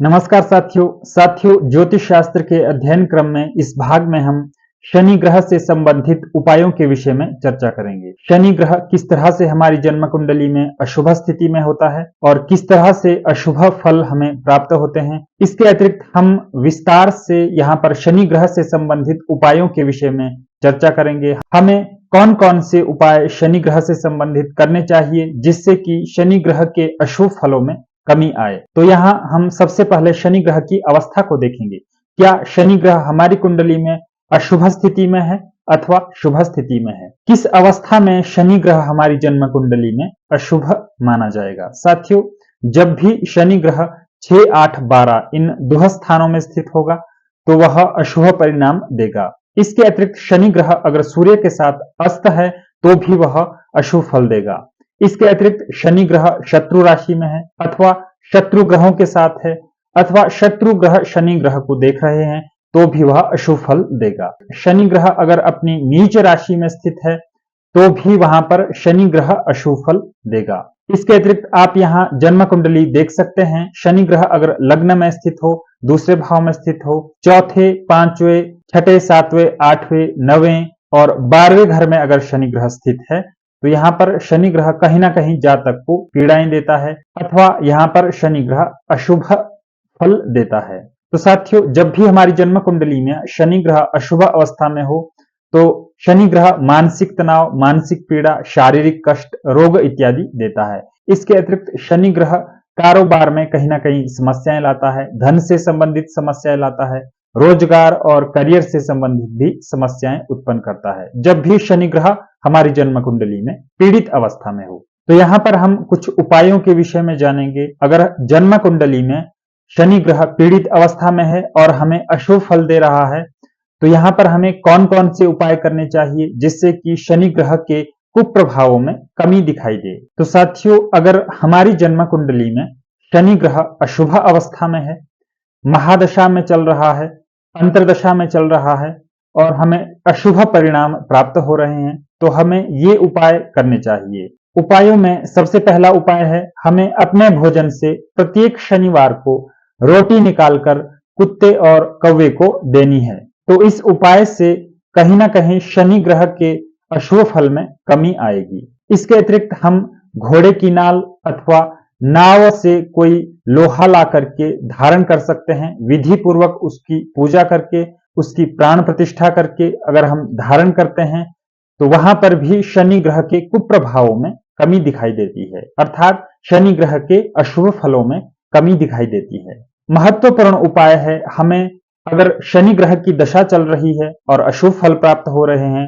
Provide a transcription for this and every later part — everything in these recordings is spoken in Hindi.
नमस्कार साथियों ज्योतिष शास्त्र के अध्ययन क्रम में इस भाग में हम शनि ग्रह से संबंधित उपायों के विषय में चर्चा करेंगे। शनि ग्रह किस तरह से हमारी जन्म कुंडली में अशुभ स्थिति में होता है और किस तरह से अशुभ फल हमें प्राप्त होते हैं। इसके अतिरिक्त हम विस्तार से यहाँ पर शनि ग्रह से संबंधित उपायों के विषय में चर्चा करेंगे। हमें कौन कौन से उपाय शनि ग्रह से संबंधित करने चाहिए जिससे कि शनि ग्रह के अशुभ फलों में कमी आए। तो यहाँ हम सबसे पहले शनि ग्रह की अवस्था को देखेंगे। क्या शनि ग्रह हमारी कुंडली में अशुभ स्थिति में है अथवा शुभ स्थिति में है? किस अवस्था में शनि ग्रह हमारी जन्म कुंडली में अशुभ माना जाएगा? साथियों, जब भी शनि ग्रह 6, 8, 12 इन दो स्थानों में स्थित होगा तो वह अशुभ परिणाम देगा। इसके अतिरिक्त शनि ग्रह अगर सूर्य के साथ अस्त है तो भी वह अशुभ फल देगा। इसके अतिरिक्त शनि ग्रह शत्रु राशि में है अथवा शत्रु ग्रहों के साथ है अथवा शत्रु ग्रह शनि ग्रह को देख रहे हैं तो भी वह अशुभ फल देगा। शनि ग्रह अगर अपनी नीच राशि में स्थित है तो भी वहां पर शनि ग्रह अशुभ फल देगा। इसके अतिरिक्त आप यहाँ जन्म कुंडली देख सकते हैं। शनि ग्रह अगर लग्न में स्थित हो, दूसरे भाव में स्थित हो, चौथे, पांचवें, छठे, सातवें, आठवें, नवें और 12वें घर में अगर शनि ग्रह स्थित है तो यहाँ पर शनि ग्रह कहीं ना कहीं जातक को पीड़ाएं देता है अथवा यहाँ पर शनि ग्रह अशुभ फल देता है। तो साथियों, जब भी हमारी जन्म कुंडली में शनि ग्रह अशुभ अवस्था में हो तो शनि ग्रह मानसिक तनाव, मानसिक पीड़ा, शारीरिक कष्ट, रोग इत्यादि देता है। इसके अतिरिक्त शनि ग्रह कारोबार में कहीं ना कहीं समस्याएं लाता है, धन से संबंधित समस्याएं लाता है, रोजगार और करियर से संबंधित भी समस्याएं उत्पन्न करता है जब भी शनि ग्रह हमारी जन्म कुंडली में पीड़ित अवस्था में हो। तो यहाँ पर हम कुछ उपायों के विषय में जानेंगे। अगर जन्म कुंडली में शनि ग्रह पीड़ित अवस्था में है और हमें अशुभ फल दे रहा है तो यहाँ पर हमें कौन कौन से उपाय करने चाहिए जिससे कि शनि ग्रह के कुप्रभावों में कमी दिखाई दे। तो साथियों, अगर हमारी जन्म कुंडली में शनि ग्रह अशुभ अवस्था में है, महादशा में चल रहा है, अंतरदशा में चल रहा है और हमें अशुभ परिणाम प्राप्त हो रहे हैं तो हमें ये उपाय करने चाहिए। उपायों में सबसे पहला उपाय है, हमें अपने भोजन से प्रत्येक शनिवार को रोटी निकालकर कुत्ते और कौवे को देनी है। तो इस उपाय से कहीं ना कहीं शनि ग्रह के अशुभ फल में कमी आएगी। इसके अतिरिक्त हम घोड़े की नाल अथवा नाव से कोई लोहा ला करके धारण कर सकते हैं। विधि पूर्वक उसकी पूजा करके, उसकी प्राण प्रतिष्ठा करके अगर हम धारण करते हैं तो वहां पर भी शनि ग्रह के कुप्रभावों में कमी दिखाई देती है, अर्थात शनि ग्रह के अशुभ फलों में कमी दिखाई देती है। महत्वपूर्ण उपाय है, हमें अगर शनि ग्रह की दशा चल रही है और अशुभ फल प्राप्त हो रहे हैं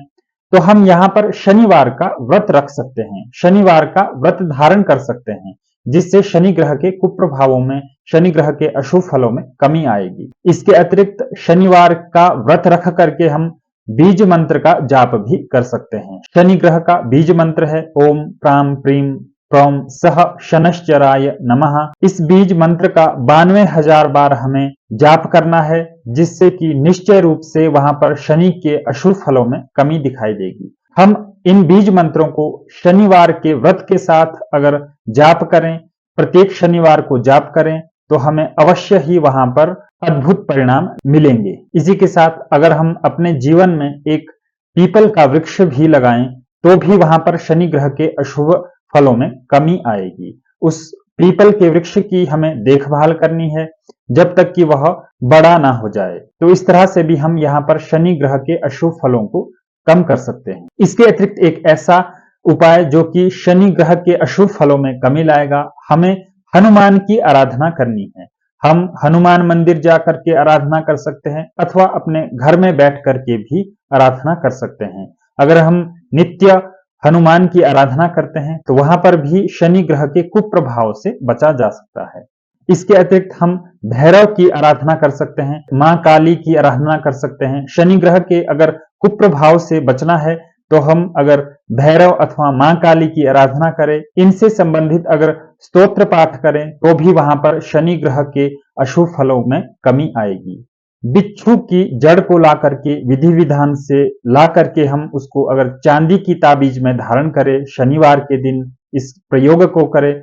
तो हम यहाँ पर शनिवार का व्रत रख सकते हैं, शनिवार का व्रत धारण कर सकते हैं जिससे शनि ग्रह के कुप्रभावों में, शनि ग्रह के अशुभ फलों में कमी आएगी। इसके अतिरिक्त शनिवार का व्रत रख करके हम बीज मंत्र का जाप भी कर सकते हैं। शनि ग्रह का बीज मंत्र है ओम प्राम प्रीम प्रौम सह शनश्चराय नमः। इस बीज मंत्र का 92,000 बार हमें जाप करना है जिससे कि निश्चय रूप से वहां पर शनि के अशुभ फलों में कमी दिखाई देगी। हम इन बीज मंत्रों को शनिवार के व्रत के साथ अगर जाप करें, प्रत्येक शनिवार को जाप करें तो हमें अवश्य ही वहां पर अद्भुत परिणाम मिलेंगे। इसी के साथ अगर हम अपने जीवन में एक पीपल का वृक्ष भी लगाएं तो भी वहां पर शनि ग्रह के अशुभ फलों में कमी आएगी। उस पीपल के वृक्ष की हमें देखभाल करनी है जब तक कि वह बड़ा ना हो जाए। तो इस तरह से भी हम यहाँ पर शनि ग्रह के अशुभ फलों को कम कर सकते हैं। इसके अतिरिक्त एक ऐसा उपाय जो कि शनि ग्रह के अशुभ फलों में कमी लाएगा, हमें हनुमान की आराधना करनी है। हम हनुमान मंदिर जाकर के आराधना कर सकते हैं अथवा अपने घर में बैठ करके भी आराधना कर सकते हैं। अगर हम नित्य हनुमान की आराधना करते हैं तो वहां पर भी शनि ग्रह के कुप्रभाव से बचा जा सकता है। इसके अतिरिक्त हम भैरव की आराधना कर सकते हैं, मां काली की आराधना कर सकते हैं। शनि ग्रह के अगर कुप्रभाव से बचना है तो हम अगर भैरव अथवा मां काली की आराधना करें, इनसे संबंधित अगर स्तोत्र पाठ करें तो भी वहां पर शनि ग्रह के अशुभ फलों में कमी आएगी। बिच्छू की जड़ को ला करके विधि विधान से ला करके हम उसको अगर चांदी की ताबीज में धारण करें, शनिवार के दिन इस प्रयोग को करें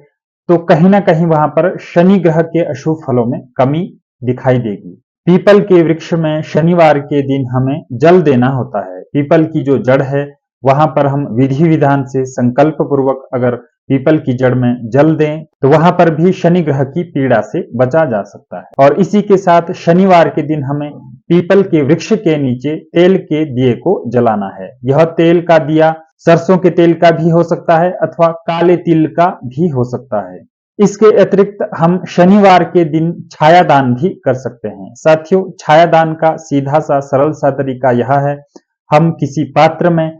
तो कहीं ना कहीं वहां पर शनि ग्रह के अशुभ फलों में कमी दिखाई देगी। पीपल के वृक्ष में शनिवार के दिन हमें जल देना होता है। पीपल की जो जड़ है वहां पर हम विधि विधान से संकल्प पूर्वक अगर पीपल की जड़ में जल दें तो वहां पर भी शनि ग्रह की पीड़ा से बचा जा सकता है। और इसी के साथ शनिवार के दिन हमें पीपल के वृक्ष के नीचे तेल के दिए को जलाना है। यह तेल का दिया सरसों के तेल का भी हो सकता है अथवा काले तिल का भी हो सकता है। इसके अतिरिक्त हम शनिवार के दिन छायादान भी कर सकते हैं। साथियों, छायादान का सीधा सा सरल सा तरीका यह है, हम किसी पात्र में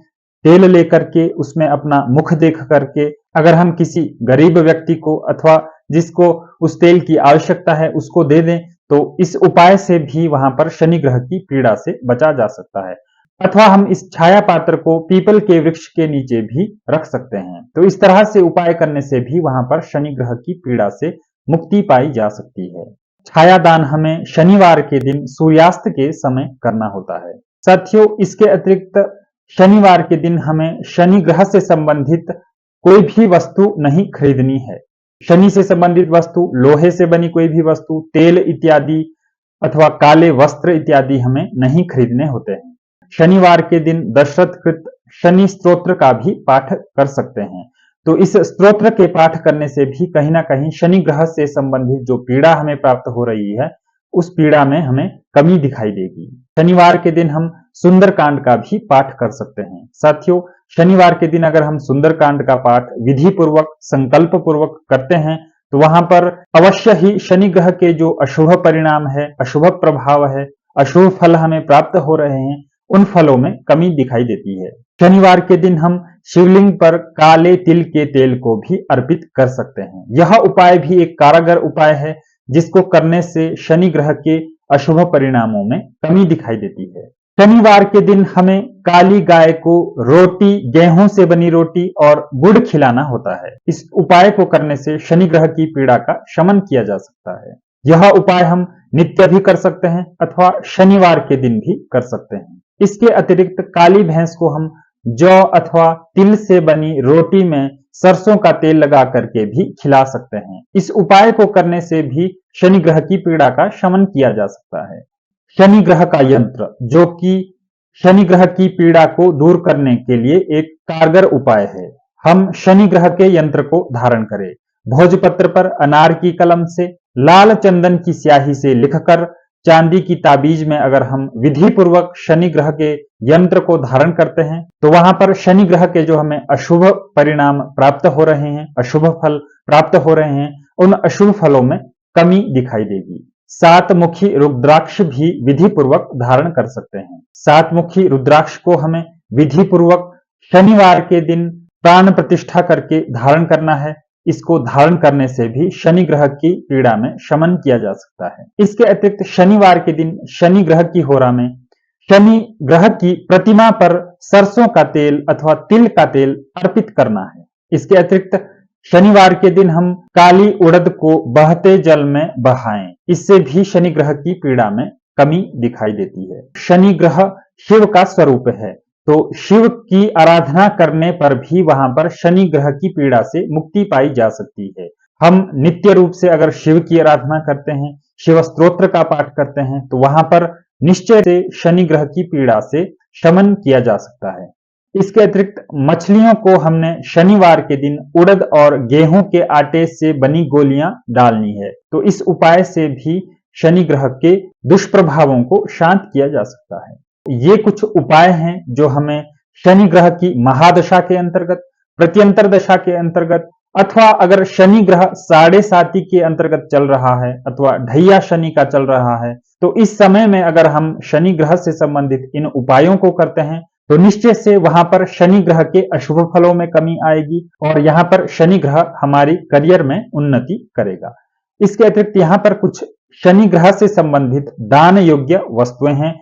तेल लेकर के उसमें अपना मुख देख करके अगर हम किसी गरीब व्यक्ति को अथवा जिसको उस तेल की आवश्यकता है उसको दे दें तो इस उपाय से भी वहां पर शनि ग्रह की पीड़ा से बचा जा सकता है। अथवा हम इस छाया पात्र को पीपल के वृक्ष के नीचे भी रख सकते हैं। तो इस तरह से उपाय करने से भी वहां पर शनि ग्रह की पीड़ा से मुक्ति पाई जा सकती है। छायादान हमें शनिवार के दिन सूर्यास्त के समय करना होता है। साथियों, इसके अतिरिक्त शनिवार के दिन हमें शनि ग्रह से संबंधित कोई भी वस्तु नहीं खरीदनी है। शनि से संबंधित वस्तु, लोहे से बनी कोई भी वस्तु, तेल इत्यादि अथवा काले वस्त्र इत्यादि हमें नहीं खरीदने होते हैं। शनिवार के दिन दशरथ कृत शनि स्तोत्र का भी पाठ कर सकते हैं। तो इस स्तोत्र के पाठ करने से भी कहीं ना कहीं शनि ग्रह से संबंधित जो पीड़ा हमें प्राप्त हो रही है उस पीड़ा में हमें कमी दिखाई देगी। शनिवार के दिन हम सुंदरकांड का भी पाठ कर सकते हैं। साथियों, शनिवार के दिन अगर हम सुंदरकांड का पाठ विधि पूर्वक संकल्प पूर्वक करते हैं तो वहां पर अवश्य ही शनि ग्रह के जो अशुभ परिणाम है, अशुभ प्रभाव है, अशुभ फल हमें प्राप्त हो रहे हैं उन फलों में कमी दिखाई देती है। शनिवार के दिन हम शिवलिंग पर काले तिल के तेल को भी अर्पित कर सकते हैं। यह उपाय भी एक कारगर उपाय है जिसको करने से शनि ग्रह के अशुभ परिणामों में कमी दिखाई देती है। शनिवार के दिन हमें काली गाय को रोटी, गेहूं से बनी रोटी और गुड़ खिलाना होता है। इस उपाय को करने से शनि ग्रह की पीड़ा का शमन किया जा सकता है। यह उपाय हम नित्य भी कर सकते हैं अथवा शनिवार के दिन भी कर सकते हैं। इसके अतिरिक्त काली भैंस को हम जौ अथवा तिल से बनी रोटी में सरसों का तेल लगा करके भी खिला सकते हैं। इस उपाय को करने से भी शनि ग्रह की पीड़ा का शमन किया जा सकता है। शनि ग्रह का यंत्र, जो कि शनि ग्रह की पीड़ा को दूर करने के लिए एक कारगर उपाय है। हम शनि ग्रह के यंत्र को धारण करें। भोजपत्र पर अनार की कलम से लाल चंदन की स्याही से लिखकर चांदी की ताबीज में अगर हम विधि पूर्वक शनि ग्रह के यंत्र को धारण करते हैं तो वहां पर शनि ग्रह के जो हमें अशुभ परिणाम प्राप्त हो रहे हैं, अशुभ फल प्राप्त हो रहे हैं, उन अशुभ फलों में कमी दिखाई देगी। 7 मुखी रुद्राक्ष भी विधि पूर्वक धारण कर सकते हैं। 7 मुखी रुद्राक्ष को हमें विधि पूर्वक शनिवार के दिन प्राण प्रतिष्ठा करके धारण करना है। इसको धारण करने से भी शनि ग्रह की पीड़ा में शमन किया जा सकता है। इसके अतिरिक्त शनिवार के दिन शनि ग्रह की होरा में शनि ग्रह की प्रतिमा पर सरसों का तेल अथवा तिल का तेल अर्पित करना है। इसके अतिरिक्त शनिवार के दिन हम काली उड़द को बहते जल में बहाएं। इससे भी शनि ग्रह की पीड़ा में कमी दिखाई देती है। शनि ग्रह शिव का स्वरूप है, तो शिव की आराधना करने पर भी वहां पर शनि ग्रह की पीड़ा से मुक्ति पाई जा सकती है। हम नित्य रूप से अगर शिव की आराधना करते हैं, शिव स्तोत्र का पाठ करते हैं तो वहां पर निश्चय से शनि ग्रह की पीड़ा से शमन किया जा सकता है। इसके अतिरिक्त मछलियों को हमने शनिवार के दिन उड़द और गेहूं के आटे से बनी गोलियां डालनी है। तो इस उपाय से भी शनि ग्रह के दुष्प्रभावों को शांत किया जा सकता है। ये कुछ उपाय हैं जो हमें शनि ग्रह की महादशा के अंतर्गत, प्रत्यंतर दशा के अंतर्गत अथवा अगर शनि ग्रह 7.5 के अंतर्गत चल रहा है अथवा ढैया शनि का चल रहा है तो इस समय में अगर हम शनि ग्रह से संबंधित इन उपायों को करते हैं तो निश्चय से वहां पर शनि ग्रह के अशुभ फलों में कमी आएगी और यहाँ पर शनि ग्रह हमारी करियर में उन्नति करेगा। इसके अतिरिक्त यहाँ पर कुछ शनि ग्रह से संबंधित दान योग्य वस्तुएं हैं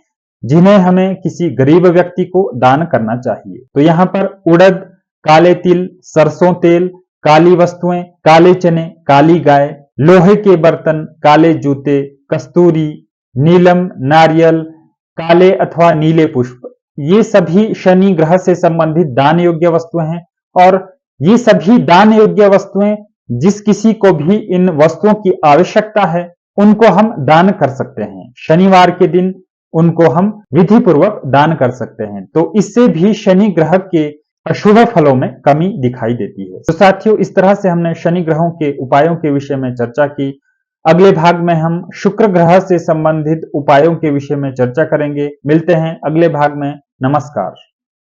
जिन्हें हमें किसी गरीब व्यक्ति को दान करना चाहिए। तो यहाँ पर उड़द, काले तिल, सरसों तेल, काली वस्तुएं, काले चने, काली गाय, लोहे के बर्तन, काले जूते, कस्तूरी, नीलम, नारियल, काले अथवा नीले पुष्प, ये सभी शनि ग्रह से संबंधित दान योग्य वस्तुएं हैं और ये सभी दान योग्य वस्तुएं जिस किसी को भी इन वस्तुओं की आवश्यकता है उनको हम दान कर सकते हैं। शनिवार के दिन उनको हम विधि पूर्वक दान कर सकते हैं। तो इससे भी शनि ग्रह के अशुभ फलों में कमी दिखाई देती है। तो साथियों, इस तरह से हमने शनि ग्रहों के उपायों के विषय में चर्चा की। अगले भाग में हम शुक्र ग्रह से संबंधित उपायों के विषय में चर्चा करेंगे। मिलते हैं अगले भाग में। नमस्कार।